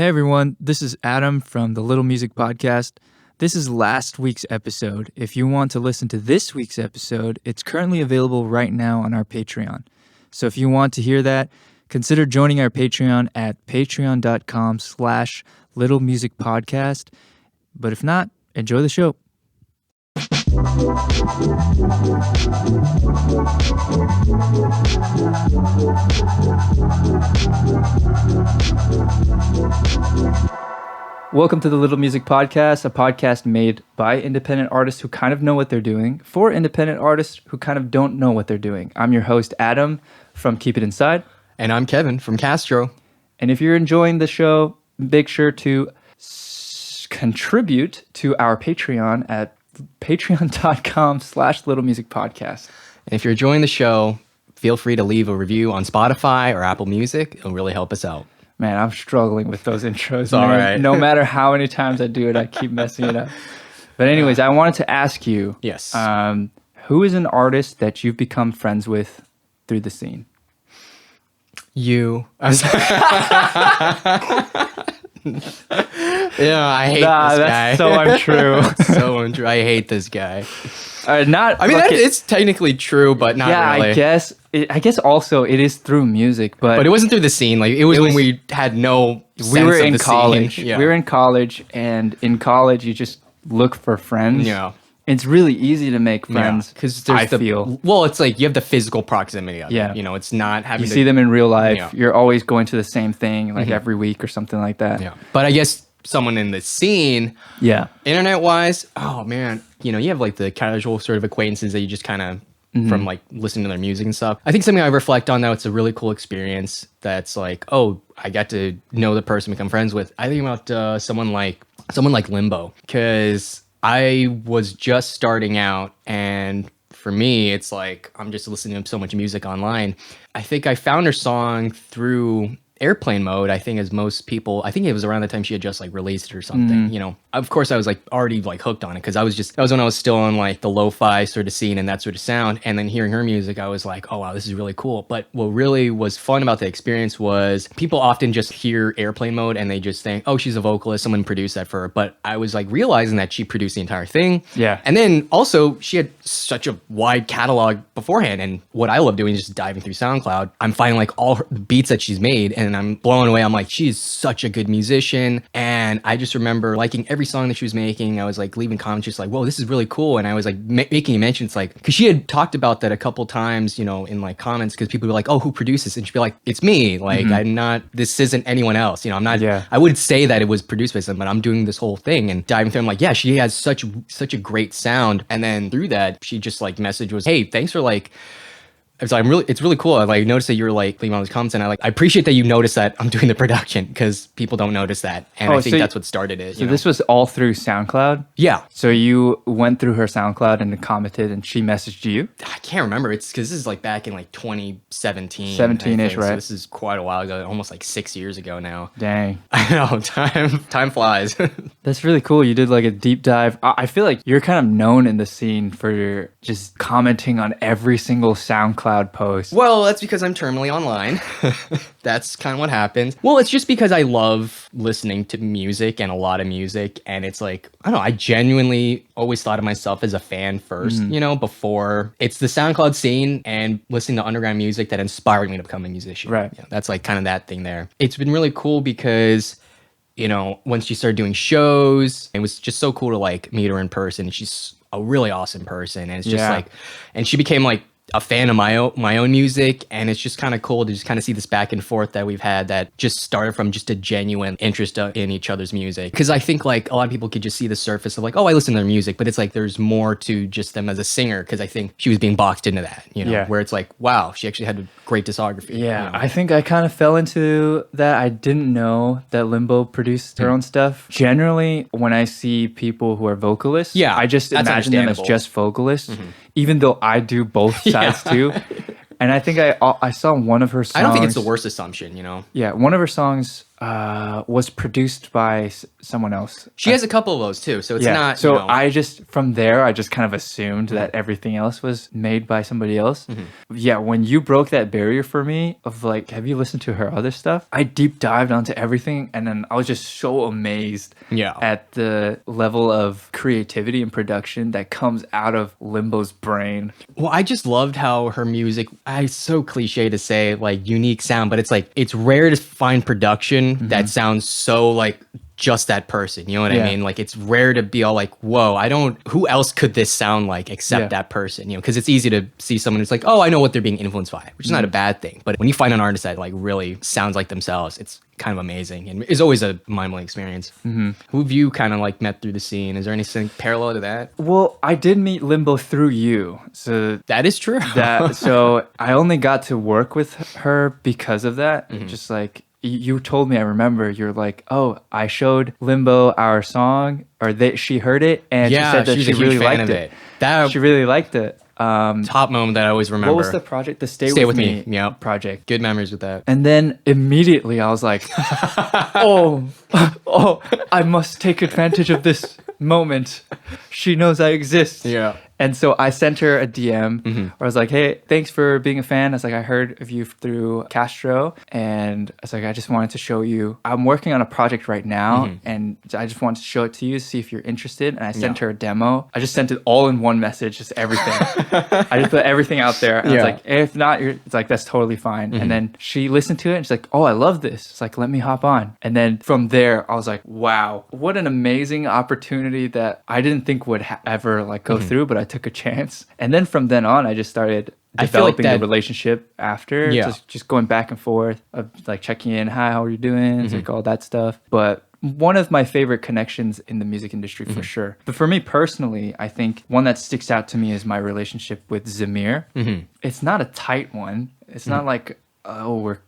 Hey everyone, this is Adam from the Little Music Podcast. This is last week's episode. If you want to listen to this week's episode, it's currently available right now on our Patreon. So if you want to hear that, consider joining our Patreon at patreon.com/Little Music Podcast. But if not, enjoy the show. Welcome to the Little Music Podcast, a podcast made by independent artists who kind of know what they're doing, for independent artists who kind of don't know what they're doing. I'm your host, Adam, from Keep It Inside. And I'm Kevin from Castro. And if you're enjoying the show, make sure to contribute to our Patreon at patreon.com/Little Music Podcast. And if you're enjoying the show, feel free to leave a review on Spotify or Apple Music. It'll really help us out. Man, I'm struggling with those intros. All man. right. No matter how many times I do it, I keep messing it up. But anyways, I wanted to ask you, Yes. who is an artist that you've become friends with through the scene? You. I'm sorry. Yeah, I hate this guy. That's so untrue. So untrue. I hate this guy. It's technically true, but not really. I guess also it is through music, but it wasn't through the scene. Like it was when we had no sense we were of in the college. scene. Yeah. We were in college, and in college you just look for friends. Yeah. It's really easy to make friends because I feel. Well, it's like you have the physical proximity of Yeah. it. You know, it's not having You to see them in real life. Yeah. You're always going to the same thing, like every week or something like that. Yeah. But I guess someone in the scene, Yeah. internet-wise, oh man, you know, you have like the casual sort of acquaintances that you just kind of from like listening to their music and stuff. I think something I reflect on now, it's a really cool experience that's like, oh, I got to know the person, become friends with. I think about someone like Limbo, because I was just starting out, and for me, it's like I'm just listening to so much music online. I think I found her song through Airplane Mode. I think as most people, I think it was around the time she had just like released it or something. You know, of course I was like already like hooked on it, because that was when I was still on like the lo-fi sort of scene and that sort of sound. And then hearing her music, I was like, oh wow, this is really cool. But what really was fun about the experience was people often just hear Airplane Mode and they just think, oh, she's a vocalist, someone produced that for her. But I was like realizing that she produced the entire thing. Yeah. And then also she had such a wide catalog beforehand. And what I love doing is just diving through SoundCloud. I'm finding like all the beats that she's made, and I'm blown away. I'm like, she's such a good musician. And I just remember liking every song that she was making. I was like leaving comments just like, whoa, this is really cool. And I was like making mentions, like, because she had talked about that a couple times, you know, in like comments, because people were like, oh, who produced this? And she'd be like, it's me. Like, this isn't anyone else. You know, I'm not, I would say that it was produced by someone, but I'm doing this whole thing. And diving through, I'm like, yeah, she has such a great sound. And then through that, she just like message was, hey, thanks for like, so it's really cool. I like noticed that you're like leaving all these comments, and I appreciate that you noticed that I'm doing the production, because people don't notice that. And I think that's what started it. So this was all through SoundCloud? Yeah. So you went through her SoundCloud and commented, and she messaged you? I can't remember. It's because this is like back in like 2017. 17-ish, right? So this is quite a while ago, almost like 6 years ago now. Dang. I know, time flies. That's really cool. You did like a deep dive. I feel like you're kind of known in the scene for just commenting on every single SoundCloud post. Well, that's because I'm terminally online. That's kind of what happens. Well, it's just because I love listening to music and a lot of music. And it's like, I don't know, I genuinely always thought of myself as a fan first, you know, before. It's the SoundCloud scene and listening to underground music that inspired me to become a musician. Right. Yeah, that's like kind of that thing there. It's been really cool because, you know, once she started doing shows, it was just so cool to like meet her in person. She's a really awesome person. And it's just like, and she became like a fan of my own music, and it's just kind of cool to just kind of see this back and forth that we've had that just started from just a genuine interest in each other's music. Because I think like a lot of people could just see the surface of like, oh, I listen to their music, but it's like there's more to just them as a singer, because I think she was being boxed into that, you know, where it's like, wow, she actually had a great discography. Yeah, you know? I think I kind of fell into that. I didn't know that Limbo produced her own stuff. Generally, when I see people who are vocalists, I just imagine them as just vocalists, even though I do both sides too. And I think I saw one of her songs. I don't think it's the worst assumption, you know? Yeah, one of her songs, was produced by someone else. She has a couple of those too, so it's not. So you know, I just from there I just kind of assumed that everything else was made by somebody else. Yeah, when you broke that barrier for me of like, have you listened to her other stuff? I deep dived onto everything, and then I was just so amazed at the level of creativity and production that comes out of Limbo's brain. Well, I just loved how her music. It's so cliche to say like unique sound, but it's like it's rare to find production that sounds so like just that person. You know what I mean? Like it's rare to be all like, whoa, who else could this sound like except that person? You know, because it's easy to see someone who's like, oh, I know what they're being influenced by, which is not a bad thing. But when you find an artist that like really sounds like themselves, it's kind of amazing and it's always a mind-blowing experience. Who have you kind of like met through the scene? Is there anything parallel to that? Well, I did meet Limbo through you. So That is true. so I only got to work with her because of that. Just like you told me, I remember you're like, oh, I showed Limbo our song, or she heard it, and she said that she's she a huge really fan liked of it. That She really liked it. top moment that I always remember. What was the project? The Stay With Me Yep. project. Good memories with that. And then immediately I was like, oh, I must take advantage of this moment. She knows I exist. Yeah. And so I sent her a DM where I was like, hey, thanks for being a fan. I was like, I heard of you through Castro. And I was like, I just wanted to show you. I'm working on a project right now. And I just wanted to show it to you, see if you're interested. And I sent her a demo. I just sent it all in one message, just everything. I just put everything out there. And I was like, if not, it's like, that's totally fine. And then she listened to it and she's like, oh, I love this. It's like, let me hop on. And then from there, I was like, wow, what an amazing opportunity that I didn't think would ever like go through, but I took a chance. And then from then on, I just started developing the relationship after, just going back and forth of like checking in, hi, how are you doing? Like all that stuff. But one of my favorite connections in the music industry for sure. But for me personally, I think one that sticks out to me is my relationship with Zamir. It's not a tight one. It's not like, oh, we're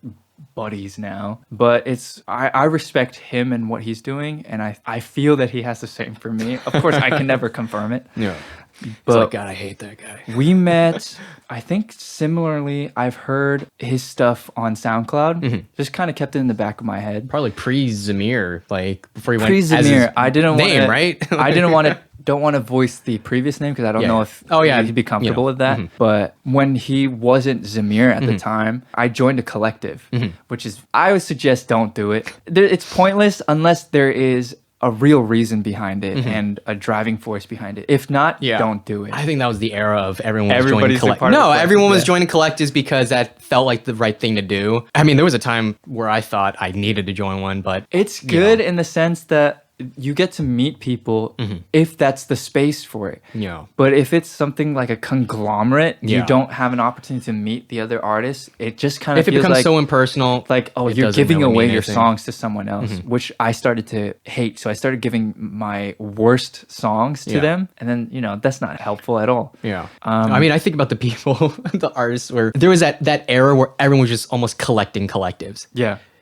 buddies now, but I respect him and what he's doing, and I feel that he has the same for me. Of course, I can never confirm it. But like, God, I hate that guy. We met, I think similarly, I've heard his stuff on SoundCloud. Just kind of kept it in the back of my head. Probably pre-Zamir, like before he went Pre-Zamir, I didn't want name, right? I didn't want to. Don't want to voice the previous name because I don't know if he'd be comfortable with that. But when he wasn't Zamir at the time, I joined a collective, which is, I would suggest don't do it. It's pointless unless there is a real reason behind it and a driving force behind it. If not, don't do it. I think that was the era of everyone was Everybody's joining collectives. No, everyone was joining collectives because that felt like the right thing to do. I mean, there was a time where I thought I needed to join one, but it's good in the sense that you get to meet people if that's the space for it. But if it's something like a conglomerate, you don't have an opportunity to meet the other artists. It just kind of feels becomes like so impersonal. Like, oh, you're giving away your songs to someone else, which I started to hate. So I started giving my worst songs to them, and then that's not helpful at all. I mean, I think about the people, the artists, where there was that era where everyone was just almost collecting collectives.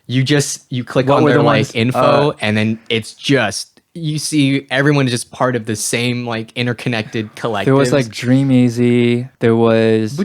You click on their like info, and then it's just you see everyone is just part of the same like interconnected collective. There was like Dream Easy. There was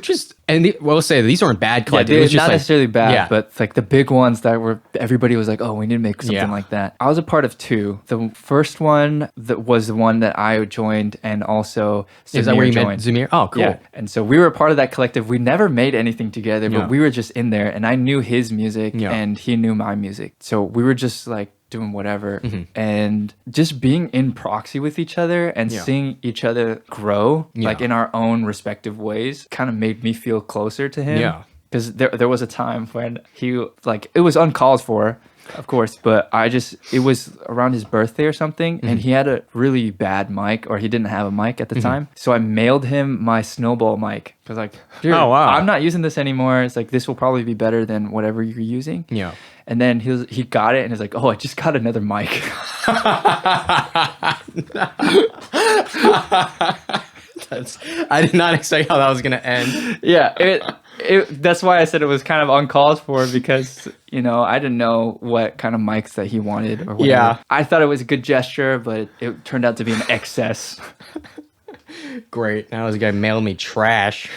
we'll say these aren't bad collectives. Yeah, it was just not necessarily bad, yeah. but like the big ones that were everybody was like, oh, we need to make something like that. I was a part of two. The first one that was the one that I joined, and also Zamir is that where you joined. met Zamir? Oh, cool. Yeah, and so we were a part of that collective. We never made anything together, but we were just in there, and I knew his music, and he knew my music. So we were just like doing whatever and just being in proxy with each other and seeing each other grow like in our own respective ways kind of made me feel closer to him. Because there was a time when he like, it was uncalled for, of course, but it was around his birthday or something, and he had a really bad mic, or he didn't have a mic at the time. So I mailed him my Snowball mic. I was like, dude, oh, wow. I'm not using this anymore. It's like, this will probably be better than whatever you're using. And then he got it and he's like, oh, I just got another mic. I did not expect how that was going to end. That's why I said it was kind of uncalled for, because I didn't know what kind of mics that he wanted or whatever. I thought it was a good gesture, but it turned out to be an excess. Great. Now this guy mailed me trash.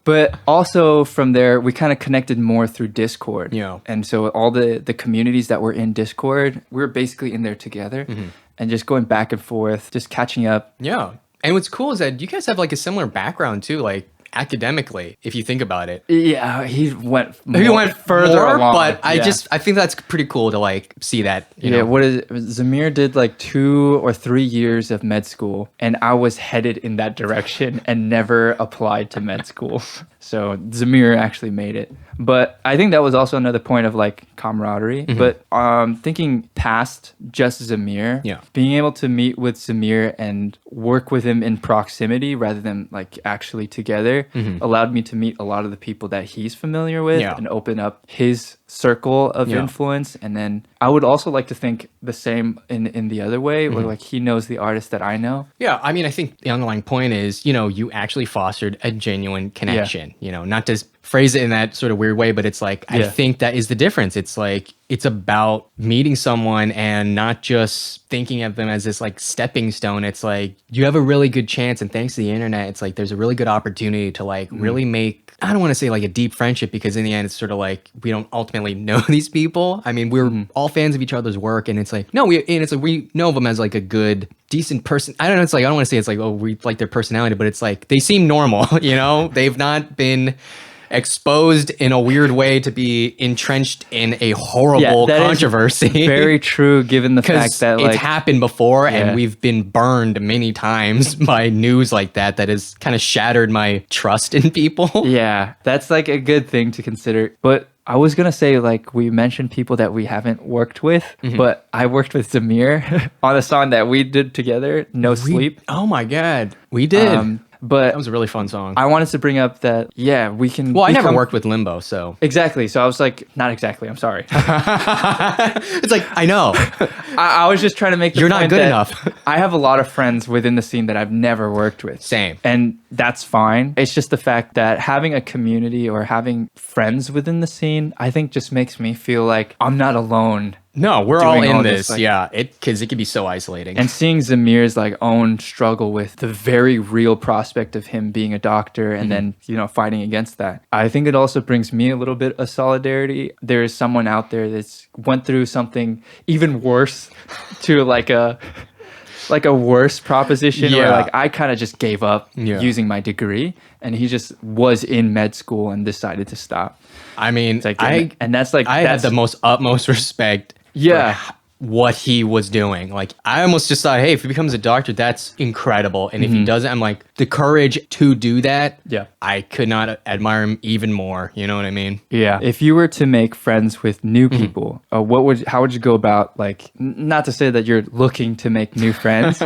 But also from there, we kind of connected more through Discord. Yeah. And so all the communities that were in Discord, we were basically in there together and just going back and forth, just catching up. Yeah. And what's cool is that you guys have like a similar background too, like academically, if you think about it. Yeah, he went further along. But I think that's pretty cool to like see that. You know? What is it? Zamir did like 2 or 3 years of med school, and I was headed in that direction and never applied to med school. So Zamir actually made it. But I think that was also another point of like camaraderie. But thinking past just Zamir, being able to meet with Zamir and work with him in proximity rather than like actually together allowed me to meet a lot of the people that he's familiar with and open up his circle of influence. And then I would also like to think the same in the other way, where like he knows the artist that I know. Yeah, I mean, I think the underlying point is, you know, you actually fostered a genuine connection, you know, not to phrase it in that sort of weird way, but it's like, I think that is the difference. It's like, it's about meeting someone and not just thinking of them as this like stepping stone. It's like, you have a really good chance, and thanks to the internet, it's like, there's a really good opportunity to like really make, I don't want to say like a deep friendship, because in the end, it's sort of like, we don't ultimately know these people. I mean, we're all fans of each other's work, and it's like, no, we know them as like a good, decent person. I don't know. It's like, I don't want to say it's like, oh, we like their personality, but it's like, they seem normal, you know, they've not been exposed in a weird way to be entrenched in a horrible controversy. Very true, given the fact that like, it's happened before and we've been burned many times by news like that has kind of shattered my trust in people. Yeah, that's like a good thing to consider. But I was going to say, like, we mentioned people that we haven't worked with, but I worked with Zamir on a song that we did together, No Sleep. Oh my God, we did. But that was a really fun song. I wanted to bring up that, we can... Well, I never worked with Limbo, so... Exactly. So I was like, not exactly, I'm sorry. It's like, I know. I was just trying to make the You're point not good that enough. I have a lot of friends within the scene that I've never worked with. Same. And that's fine. It's just the fact that having a community or having friends within the scene, I think just makes me feel like I'm not alone. No, we're all in this. Like, because it can be so isolating. And seeing Zamir's like own struggle with the very real prospect of him being a doctor and then, you know, fighting against that. I think it also brings me a little bit of solidarity. There is someone out there that's went through something even worse to like a worse proposition where like I kind of just gave up using my degree, and he just was in med school and decided to stop. I mean, like, I had the utmost respect for what he was doing. Like, I almost just thought, hey, if he becomes a doctor, that's incredible. And if he doesn't, I'm like, the courage to do that, I could not admire him even more. You know what I mean? Yeah. If you were to make friends with new people, how would you go about, like, not to say that you're looking to make new friends,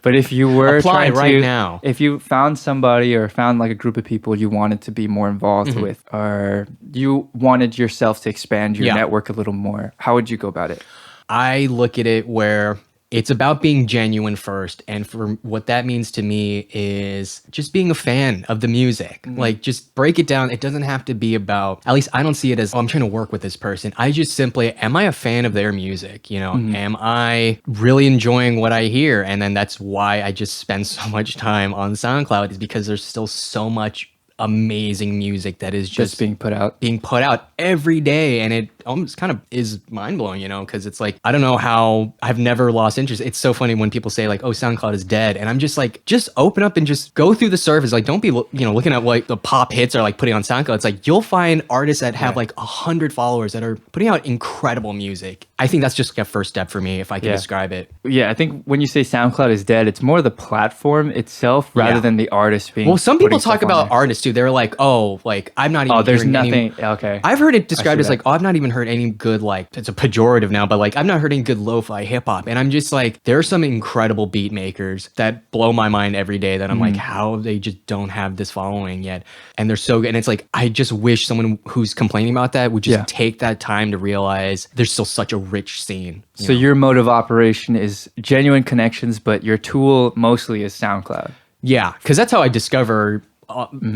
but if you were trying to, now, if you found somebody or found like a group of people you wanted to be more involved with, or you wanted yourself to expand your network a little more, how would you go about it? I look at it where it's about being genuine first. And for what that means to me is just being a fan of the music. Like, just break it down. It doesn't have to be about, at least I don't see it as, oh, I'm trying to work with this person. I just simply, am I a fan of their music? You know, am I really enjoying what I hear? And then that's why I just spend so much time on SoundCloud, is because there's still so much amazing music that is just being put out every day, and it almost kind of is mind-blowing, you know, because it's like, I don't know how I've never lost interest. It's so funny when people say like, oh, SoundCloud is dead, and I'm just like, just open up and just go through the surface. Like, don't be, you know, looking at what the pop hits are like putting on SoundCloud. It's like, you'll find artists that have like 100 followers that are putting out incredible music. I think that's just like a first step for me, if I can describe it. Yeah, I think when you say SoundCloud is dead, it's more the platform itself rather than the artist being. Well, some people talk about artists too. They're like, oh, like, I'm not even. Oh, there's nothing. Okay. I've heard it described as like, oh, I've not even heard any good, like, it's a pejorative now, but like, I've not heard any good lo-fi hip hop. And I'm just like, there are some incredible beat makers that blow my mind every day that I'm like, how they just don't have this following yet. And they're so good. And it's like, I just wish someone who's complaining about that would just take that time to realize there's still such a rich scene. So your mode of operation is genuine connections, but your tool mostly is SoundCloud. Yeah, because that's how I discover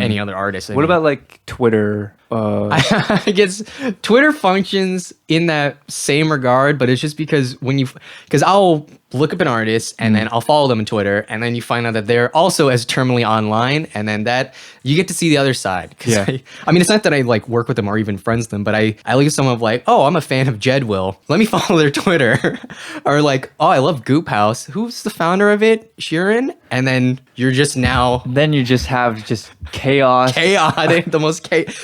any other artist. What about like Twitter? I guess Twitter functions in that same regard, but it's just because because I'll look up an artist and then I'll follow them on Twitter, and then you find out that they're also as terminally online, and then that you get to see the other side. Yeah. I mean, it's not that I like work with them or even friends with them, but I look at someone like, oh, I'm a fan of Jedwill. Let me follow their Twitter. Or like, oh, I love Goop House. Who's the founder of it? Sheeran? And then you're just now Then you just have just chaos. chaotic,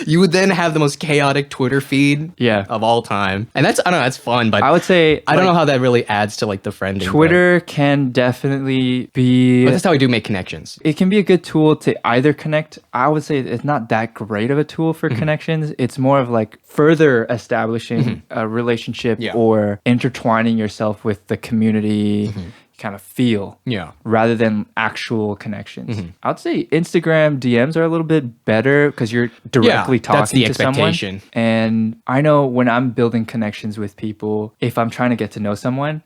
you would then have the most chaotic Twitter feed Yeah. of all time. And that's, I don't know, that's fun, but I would say I don't like, know how that really adds to like the friending. Twitter can definitely be. But that's how I do make connections. It can be a good tool to either connect. I would say it's not that great of a tool for Mm-hmm. connections. It's more of like further establishing a relationship Yeah. or intertwining yourself with the community kind of feel. Yeah. Rather than actual connections. I would say Instagram DMs are a little bit better because you're directly talking that's the to expectation. someone. And I know when I'm building connections with people, if I'm trying to get to know someone,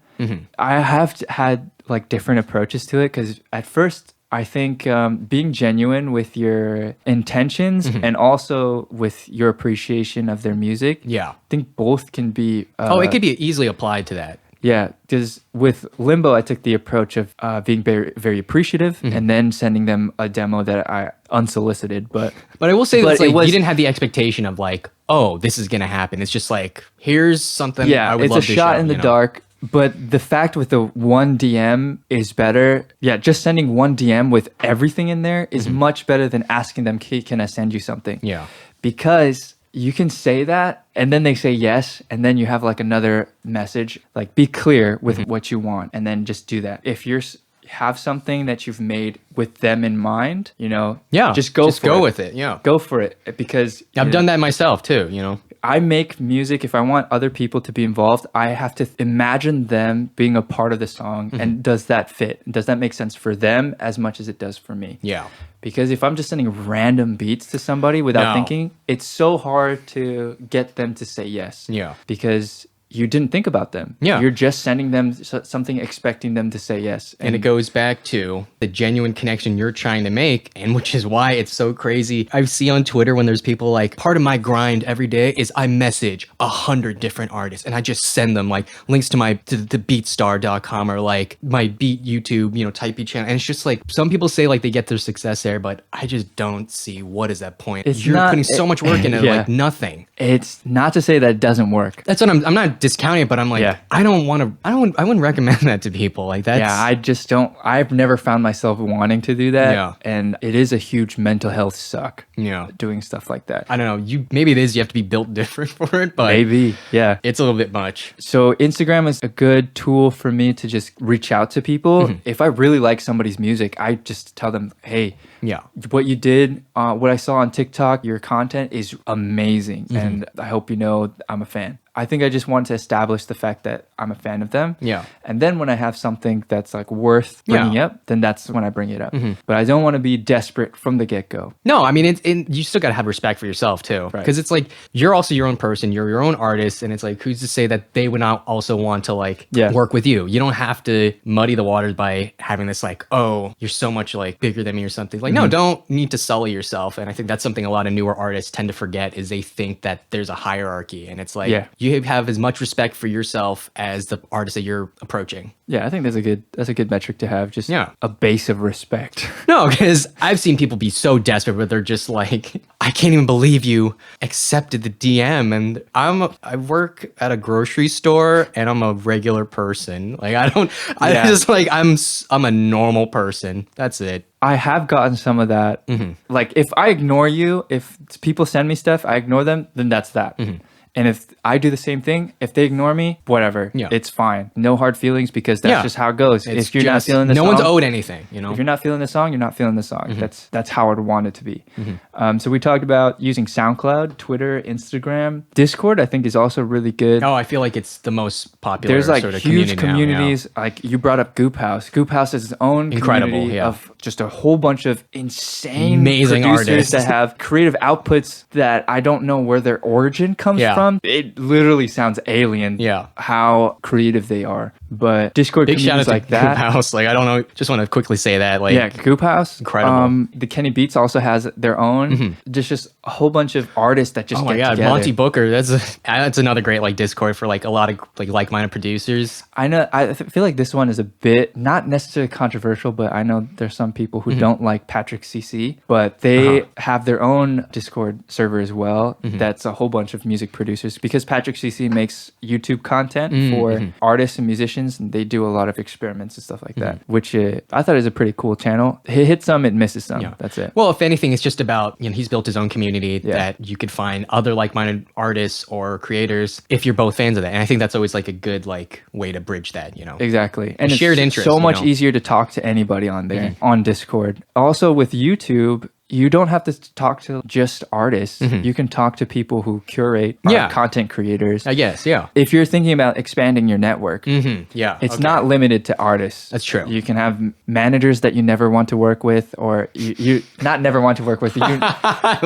I have had like different approaches to it because at first I think being genuine with your intentions and also with your appreciation of their music, Yeah. I think both can be. It could be easily applied to that. Yeah, because with Limbo, I took the approach of being very, very appreciative and then sending them a demo that I unsolicited. But But I will say But that it was- you didn't have the expectation of like, oh, this is gonna happen. It's just like, here's something. yeah, I would it's love a to shot show, in the you know? dark. But the fact with the one DM is better. Yeah, just sending one DM with everything in there is much better than asking them, "Hey, can I send you something?" Yeah. Because you can say that and then they say yes, and then you have like another message, like be clear with what you want, and then just do that. If you're have something that you've made with them in mind, you know, Yeah. just go with it. Yeah. Go for it because I've done that myself too, you know. I make music. If I want other people to be involved, I have to imagine them being a part of the song. And does that fit? Does that make sense for them as much as it does for me? Yeah. Because if I'm just sending random beats to somebody without No. thinking, it's so hard to get them to say yes. Yeah. Because you didn't think about them. Yeah. You're just sending them something, expecting them to say yes. And it goes back to the genuine connection you're trying to make, and which is why it's so crazy. I see on Twitter when there's people like, part of my grind every day is I message 100 different artists and I just send them like links to the beatstar.com or like my beat YouTube, you know, type beat channel. And it's just like, some people say like they get their success there, but I just don't see what is that point. It's You're not- putting so much work into Yeah. like nothing. It's not to say that it doesn't work. That's what I'm not discounting it, but I'm like, Yeah. I wouldn't recommend that to people. Like that's, Yeah, I just don't. I've never found myself wanting to do that. Yeah. And it is a huge mental health suck. Yeah. Doing stuff like that. I don't know. Maybe it is. You have to be built different for it, but Maybe. Yeah. it's a little bit much. So Instagram is a good tool for me to just reach out to people. If I really like somebody's music, I just tell them, hey, Yeah. what you did, what I saw on TikTok, your content is amazing. And I hope you know I'm a fan. I think I just want to establish the fact that I'm a fan of them. Yeah. And then when I have something that's like worth bringing Yeah. up, then that's when I bring it up. But I don't want to be desperate from the get-go. No, I mean, you still got to have respect for yourself too. Right. Because it's like, you're also your own person, you're your own artist. And it's like, who's to say that they would not also want to like Yeah. work with you? You don't have to muddy the waters by having this like, oh, you're so much like bigger than me or something. Like, no, don't need to sully yourself. And I think that's something a lot of newer artists tend to forget is they think that there's a hierarchy. And it's like, Yeah. you have as much respect for yourself as the artist that you're approaching. Yeah, I think that's a good metric to have. Just Yeah. a base of respect. No, because I've seen people be so desperate where they're just like, I can't even believe you accepted the DM. And I work at a grocery store and I'm a regular person. Like Yeah. just like, I'm a normal person. That's it. I have gotten some of that. Like if I ignore you, if people send me stuff, I ignore them, then that's that. And if I do the same thing, if they ignore me, whatever, Yeah. it's fine. No hard feelings because that's Yeah. just how it goes. It's If you're not just- feeling the no song, one's owed anything, you know? if you're not feeling the song, you're not feeling the song. That's how I would want it to be. So we talked about using SoundCloud, Twitter, Instagram, Discord. I think is also really good. Oh, I feel like it's the most popular There's like sort of huge community now, yeah. communities. Like you brought up Goop House. Goop House is its own Incredible, community yeah. of just a whole bunch of insane Amazing producers artists. that have creative outputs that I don't know where their origin comes Yeah. from, it literally sounds alien. Yeah. How creative they are. But Discord Big shout out communities to like Goop that. House. Like, I don't know. Just want to quickly say that. Like, Yeah, Goop House. Incredible. The Kenny Beats also has their own. Just a whole bunch of artists that just oh get my God, together. Monty Booker. That's another great like Discord for like a lot of like-minded producers. I know. Feel like this one is a bit not necessarily controversial, but I know there's some people who don't like Patrick CC, but they have their own Discord server as well. That's a whole bunch of music producers because Patrick CC makes YouTube content for artists and musicians, and they do a lot of experiments and stuff like that, which I thought is a pretty cool channel. It hits some, it misses some. Yeah. That's it. Well, if anything, it's just about, he's built his own community that you could find other like-minded artists or creators if you're both fans of that. And I think that's always like a good like way to bridge that, Exactly. And shared it's interest, so much know? easier to talk to anybody on there on Discord. Also with YouTube, you don't have to talk to just artists. You can talk to people who curate content creators. I guess, yeah. If you're thinking about expanding your network, Yeah. it's okay. not limited to artists. That's true. You can have managers that you never want to work with, or you not never want to work with. You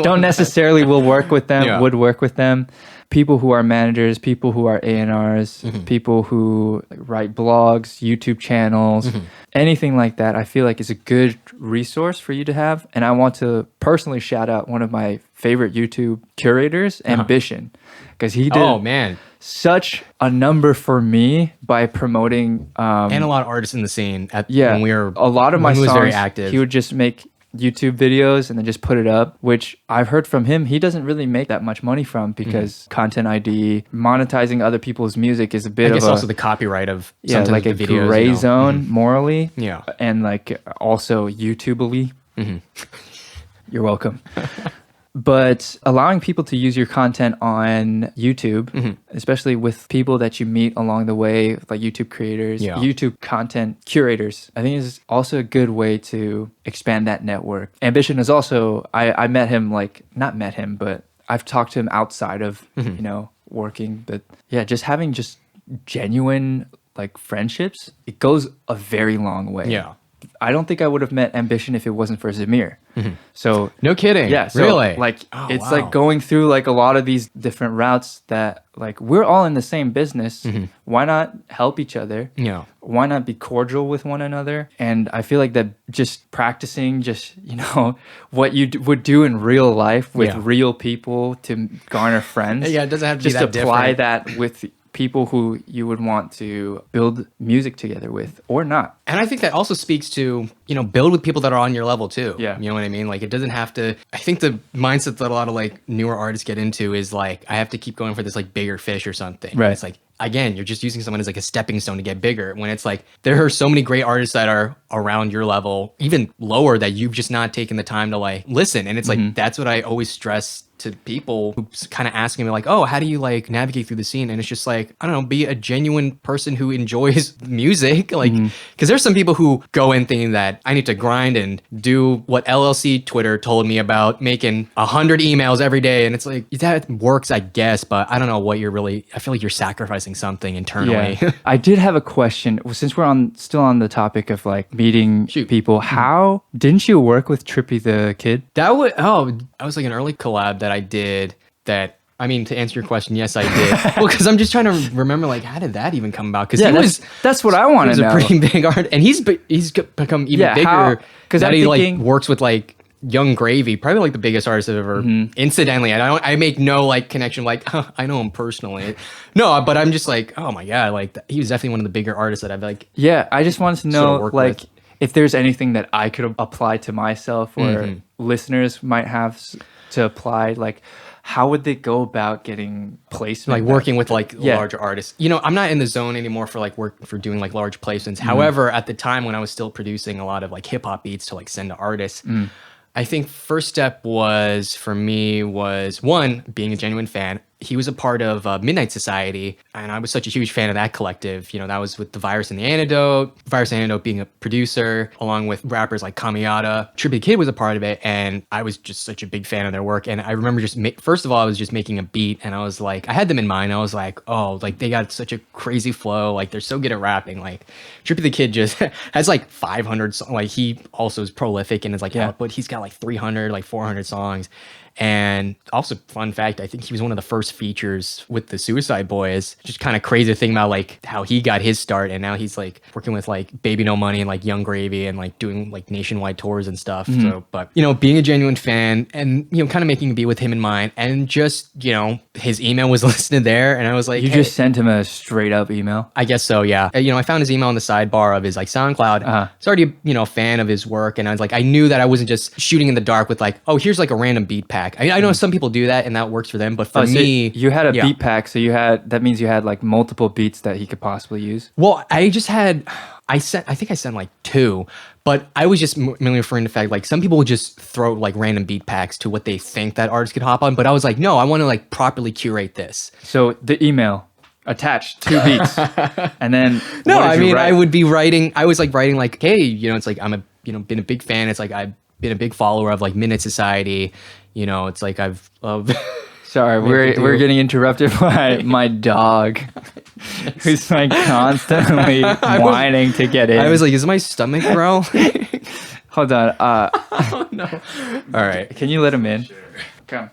don't necessarily will work with them, would work with them. People who are managers, people who are A&Rs, people who write blogs, YouTube channels, anything like that, I feel like is a good resource for you to have. And I want to personally shout out one of my favorite YouTube curators, Ambition, because he did such a number for me by promoting and a lot of artists in the scene when we were a lot of my songs. Very active. He would just make YouTube videos and then just put it up, which I've heard from him he doesn't really make that much money from because Content ID, monetizing other people's music is a bit I guess of also the copyright of sometimes like the a videos, gray zone morally, and like also YouTubeably. You're welcome. But allowing people to use your content on YouTube, especially with people that you meet along the way, like YouTube creators, YouTube content curators, I think is also a good way to expand that network. Ambition is also, I met him, not met him, but I've talked to him outside of, working. But yeah, just having just genuine friendships, it goes a very long way. Yeah. I don't think I would have met Ambition if it wasn't for Zamir. So no kidding. Yeah. So, really? It's like going through a lot of these different routes that we're all in the same business. Why not help each other? Yeah. Why not be cordial with one another? And I feel like that just practicing what you would do in real life with real people to garner friends. Yeah, it doesn't have to just be that apply different. that with people who you would want to build music together with or not. And I think that also speaks to, build with people that are on your level too. Yeah. You know what I mean? It doesn't have to, I think the mindset that a lot of newer artists get into is I have to keep going for this bigger fish or something. Right. It's again, you're just using someone as a stepping stone to get bigger when it's there are so many great artists that are around your level, even lower, that you've just not taken the time to listen. And it's that's what I always stress to people who kind of asking me oh, how do you navigate through the scene? And it's just I don't know, be a genuine person who enjoys music. Because there's some people who go in thinking that I need to grind and do what LLC Twitter told me about making 100 emails every day. And it's that works, I guess, but I don't know what I feel like you're sacrificing something internally. Yeah. I did have a question. Since we're still on the topic of meeting people, how didn't you work with Trippy the Kid? That was an early collab that I did that. I mean, to answer your question, yes, I did. Well, because I'm just trying to remember, how did that even come about? Because that's what I want to know. He was a pretty big art, and he's become even bigger. Because he works with Young Gravy, probably the biggest artist I've ever. Incidentally, I make no connection. I know him personally. No, but I'm just oh my god, he was definitely one of the bigger artists that I've Yeah, I just wanted to know with. If there's anything that I could apply to myself or listeners might have to apply, how would they go about getting placement? Working with larger artists. I'm not in the zone anymore for work for doing large placements. However, at the time when I was still producing a lot of hip hop beats to send to artists, I think first step for me was one, being a genuine fan. He was a part of Midnight Society, and I was such a huge fan of that collective. That was with The Virus and the Antidote. Virus and Antidote being a producer, along with rappers like Kamiyata. Trippy the Kid was a part of it, and I was just such a big fan of their work. And I remember first of all, I was just making a beat, and I was I had them in mind. I was they got such a crazy flow. They're so good at rapping. Trippy the Kid just has 500 songs. He also is prolific in his output. He's got 300, 400 songs. And also, fun fact, I think he was one of the first features with the Suicide Boys. Just kind of crazy to think about like how he got his start, and now he's like working with like Baby No Money and like Young Gravy and like doing like nationwide tours and stuff. So, but you know, being a genuine fan and you know, kind of making a beat with him in mind, and just you know, his email was listed there, and I was like, You hey, just sent him a straight up email? I guess so, yeah. You know, I found his email in the sidebar of his like SoundCloud. It's already, you know, a fan of his work, and I was like, I knew that I wasn't just shooting in the dark with like, oh, here's like a random beat pack. I know some people do that, and that works for them, but for So me, you had a yeah. beat pack, so that means you had like multiple beats that he could possibly use. Well, I think I sent like 2, but I was just mainly referring to the fact like some people would just throw like random beat packs to what they think that artist could hop on, but I was like, no, I want to like properly curate this. So the email attached 2 beats, and then No, what did I you mean, write? I would be writing. I was like writing like, hey, you know, it's like been a big fan. It's like I've been a big follower of like Minute Society. You know, it's like I've loved. Sorry, we're getting interrupted by my dog, who's like constantly whining to get in. I was like, is my stomach growling? Hold on. Oh no! All right, Can you let him in? Sure. Come.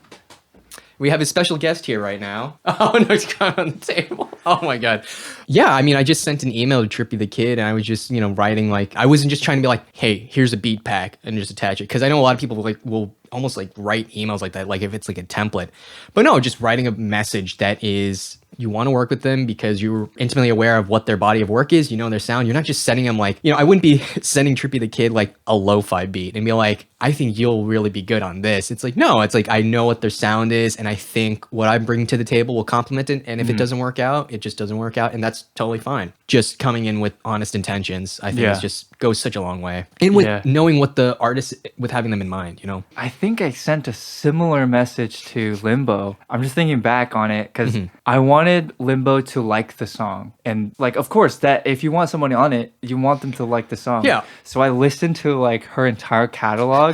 we have a special guest here right now. Oh no, it's gone on the table. Oh my god. Yeah, I mean, I just sent an email to Trippy the Kid, and I was just, you know, writing like, I wasn't just trying to be like, hey, here's a beat pack and just attach it, because I know a lot of people will almost like write emails like that, like if it's like a template. But no, just writing a message that is, you want to work with them because you're intimately aware of what their body of work is, you know, their sound. You're not just sending them like, you know, I wouldn't be sending Trippy the Kid like a lo-fi beat and be like, I think you'll really be good on this. It's like, no, it's like, I know what their sound is, and I think what I'm bringing to the table will complement it. And if it doesn't work out, it just doesn't work out, and that's totally fine. Just coming in with honest intentions, I think, Yeah. is just goes such a long way. And with Yeah. knowing what the artist, with having them in mind, you know. I think I sent a similar message to Limbo. I'm just thinking back on it because I wanted Limbo to like the song. And like, of course, that if you want someone on it, you want them to like the song. Yeah. So I listened to like her entire catalog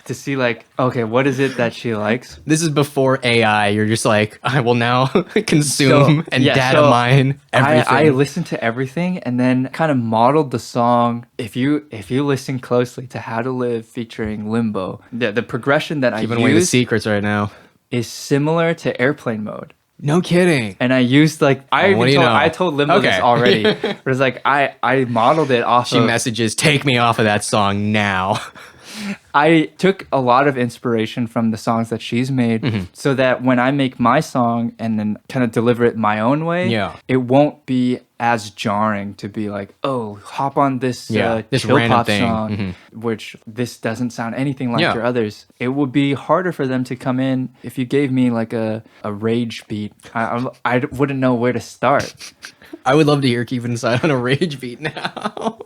to see like, okay, what is it that she likes? This is before AI. You're just like, I will now consume and data mine everything. I listened to everything and then kind of modeled the song. If you listen closely to How to Live featuring Limbo, the progression that Giving I away the use secrets right now. is similar to Airplane Mode. No kidding. And I used like I told Limbo Okay. this already. But it's like I modeled it off She of messages, take me off of that song now. I took a lot of inspiration from the songs that she's made so that when I make my song and then kind of deliver it my own way, Yeah. it won't be as jarring to be like, oh, hop on this, This chill random pop thing. song, which this doesn't sound anything like Yeah. your others. It would be harder for them to come in if you gave me like a rage beat. I wouldn't know where to start. I would love to hear Keep It Inside on a rage beat now.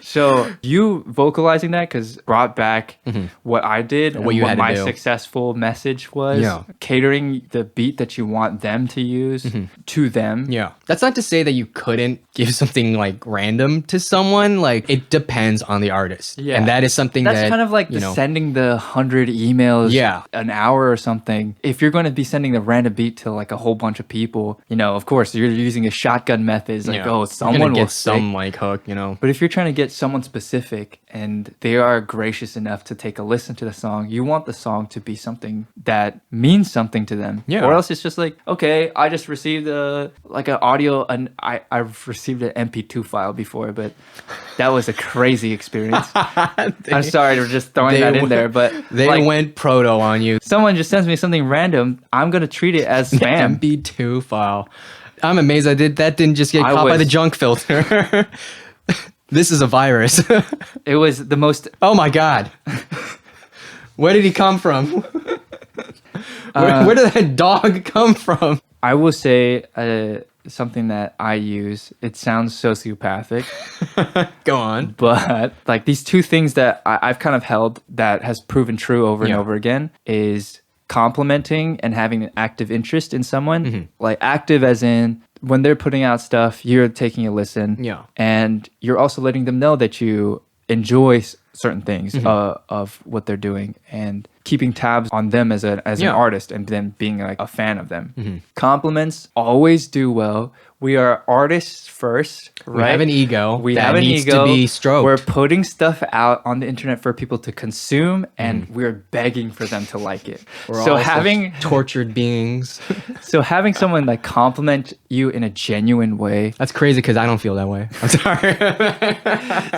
So you vocalizing that because brought back what I did, and What you had to my do. successful message was, Yeah. catering the beat that you want them to use to them. Yeah. That's not to say that you couldn't give something like random to someone. Like, it depends on the artist. Yeah. And that is something That's that, kind of like you know, sending the 100 emails Yeah. an hour or something. If you're going to be sending the random beat to like a whole bunch of people, you know, of course, you're using a shotgun method. It's like, yeah. oh, You're someone gonna will get stick. some like hook, you know. But if you're trying to get someone specific and they are gracious enough to take a listen to the song, you want the song to be something that means something to them. Yeah. Or else it's just like, okay, I just received an audio, and I've received an MP2 file before, but that was a crazy experience. I'm sorry for just throwing that in there, but They like, went proto on you. someone just sends me something random, I'm gonna treat it as spam. MP2 file. I'm amazed that didn't just get I caught by the was- junk filter. This is a virus. It was the most Oh my god. Where did he come from? Where did that dog come from? I will say something that I use. It sounds sociopathic, Go on. but like these two things that I've kind of held that has proven true over and Yeah. over again is complimenting and having an active interest in someone. Like active as in when they're putting out stuff, you're taking a listen. Yeah. And you're also letting them know that you enjoy certain things of what they're doing. And keeping tabs on them as an Yeah. artist and then being like a fan of them. Compliments always do well. We are artists first, right? We have an ego We that have an needs ego. to be stroked. We're putting stuff out on the internet for people to consume, and we're begging for them to like it. We're So all such having tortured beings. so having someone like compliment you in a genuine way. That's crazy because I don't feel that way. I'm sorry.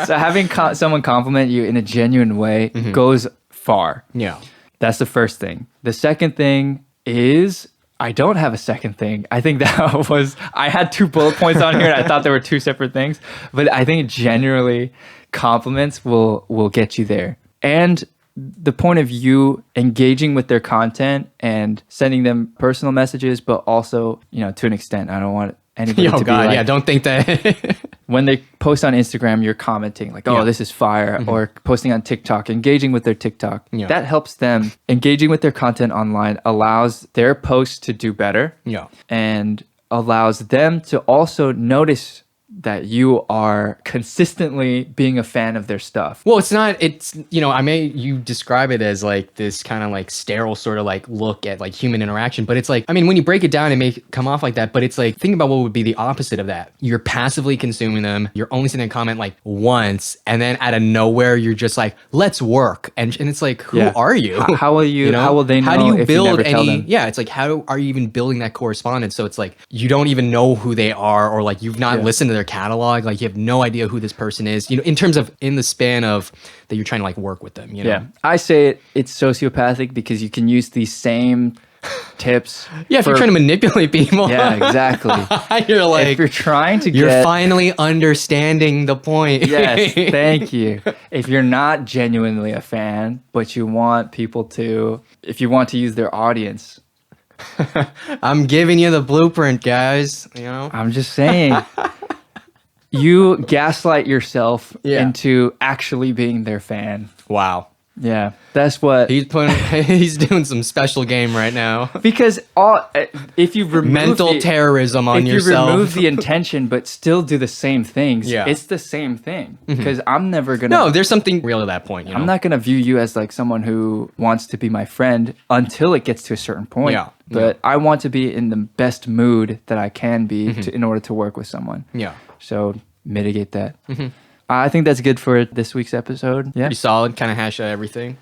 So having someone compliment you in a genuine way goes far. Yeah. That's the first thing. The second thing is I don't have a second thing. I think that was I had 2 bullet points on here and I thought there were 2 separate things, but I think generally compliments will get you there. And the point of you engaging with their content and sending them personal messages, but also, to an extent, I don't want anybody Oh to God, be like, yeah. Don't think that. when they post on Instagram, you're commenting like, oh, Yeah. this is fire, or posting on TikTok, engaging with their TikTok. Yeah. That helps them. Engaging with their content online allows their posts to do better Yeah. and allows them to also notice that you are consistently being a fan of their stuff. Well, you describe it as like this kind of like sterile sort of like look at like human interaction, but it's like, I mean, when you break it down, it may come off like that, but it's like, think about what would be the opposite of that. You're passively consuming them. You're only sending a comment like once, and then out of nowhere, you're just like, let's work. And it's like, who Yeah. are you? How will you, how will they know How do you if build you never tell any, them? yeah, it's like, how are you even building that correspondence? So it's like, you don't even know who they are, or like, you've not Yeah. listened to their catalog. Like, you have no idea who this person is, in terms of in the span of that you're trying to like work with them, Yeah. I say it's sociopathic because you can use these same tips. Yeah, if you're trying to manipulate people. Yeah, exactly. You're like, if you're trying to you're get finally understanding the point. Yes, thank you. If you're not genuinely a fan, but you want people to, if you want to use their audience, I'm giving you the blueprint, guys. I'm just saying, you gaslight yourself Yeah. into actually being their fan. Wow. Yeah, that's what. He's doing some special game right now. Because if you remove Mental terrorism on if you yourself. remove the intention but still do the same things, Yeah. it's the same thing. Because I'm never gonna. No, there's something real to that point. I'm not gonna view you as like someone who wants to be my friend until it gets to a certain point. Yeah. But I want to be in the best mood that I can be in order to work with someone. Yeah. So mitigate that. I think that's good for this week's episode. Yeah. Pretty solid. Kind of hash out everything.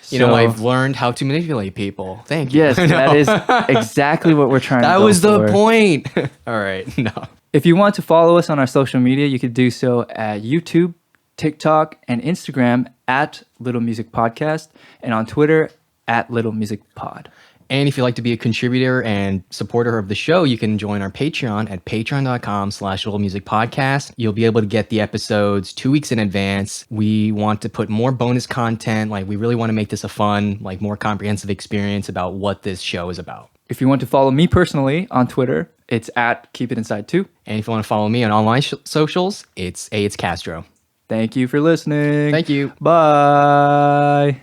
So- I've learned how to manipulate people. Thank you. Yes, that is exactly what we're trying to That go was the for. point. All right. No. If you want to follow us on our social media, you could do so at YouTube, TikTok, and Instagram at Little Music Podcast, and on Twitter at Little Music Pod. And if you'd like to be a contributor and supporter of the show, you can join our Patreon at patreon.com/littlemusicpodcast. You'll be able to get the episodes 2 weeks in advance. We want to put more bonus content. Like, we really want to make this a fun, like more comprehensive experience about what this show is about. If you want to follow me personally on Twitter, it's at Keep It Inside 2. And if you want to follow me on online socials, it's Castro. Thank you for listening. Thank you. Bye.